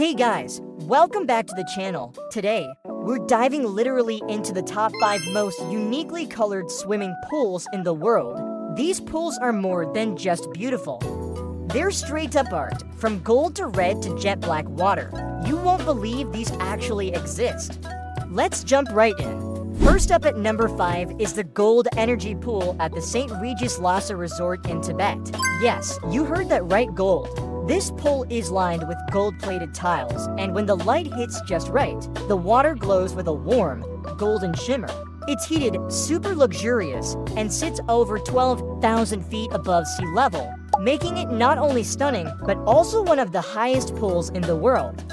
Hey guys, welcome back to the channel. Today, we're diving literally into the top 5 most uniquely colored swimming pools in the world. These pools are more than just beautiful. They're straight up art, from gold to red to jet black water. You won't believe these actually exist. Let's jump right in. First up at number 5 is the Gold Energy Pool at the St. Regis Lhasa Resort in Tibet. Yes, you heard that right, gold. This pool is lined with gold-plated tiles, and when the light hits just right, the water glows with a warm, golden shimmer. It's heated, super luxurious, and sits over 12,000 feet above sea level, making it not only stunning, but also one of the highest pools in the world.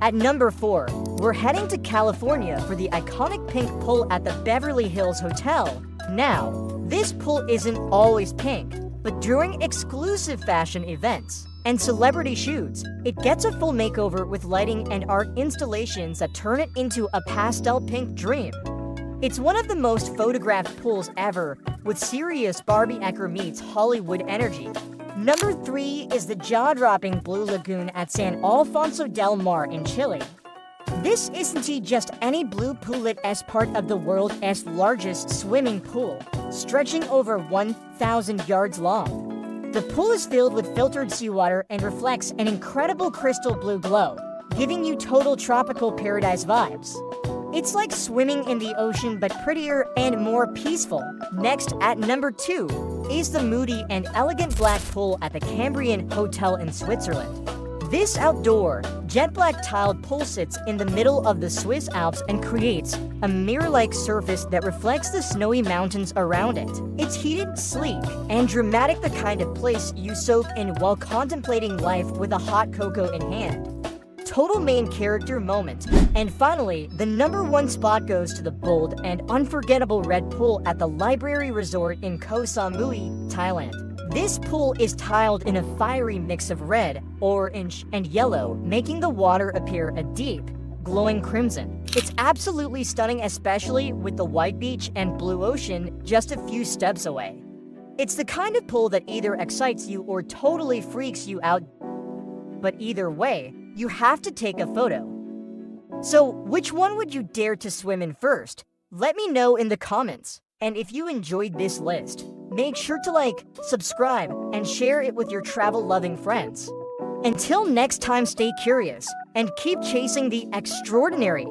At number 4, we're heading to California for the iconic pink pool at the Beverly Hills Hotel. Now, this pool isn't always pink, but during exclusive fashion events and celebrity shoots, it gets a full makeover with lighting and art installations that turn it into a pastel pink dream. It's one of the most photographed pools ever, with serious Barbie Ecker meets Hollywood energy. Number 3 is the jaw-dropping Blue Lagoon at San Alfonso del Mar in Chile. This isn't just any blue pool, it is part of the world's largest swimming pool, stretching over 1,000 yards long. The pool is filled with filtered seawater and reflects an incredible crystal blue glow, giving you total tropical paradise vibes. It's like swimming in the ocean, but prettier and more peaceful. Next, at number 2, is the moody and elegant black pool at the Cambrian Hotel in Switzerland. This outdoor, jet black tiled pool sits in the middle of the Swiss Alps and creates a mirror-like surface that reflects the snowy mountains around it. It's heated, sleek, and dramatic, the kind of place you soak in while contemplating life with a hot cocoa in hand. Total main character moment. And finally, the number 1 spot goes to the bold and unforgettable red pool at the Library Resort in Koh Samui, Thailand. This pool is tiled in a fiery mix of red, orange, and yellow, making the water appear a deep, glowing crimson. It's absolutely stunning, especially with the white beach and blue ocean just a few steps away. It's the kind of pool that either excites you or totally freaks you out. But either way, you have to take a photo. So, which one would you dare to swim in first? Let me know in the comments. And if you enjoyed this list, make sure to like, subscribe, and share it with your travel-loving friends. Until next time, stay curious and keep chasing the extraordinary.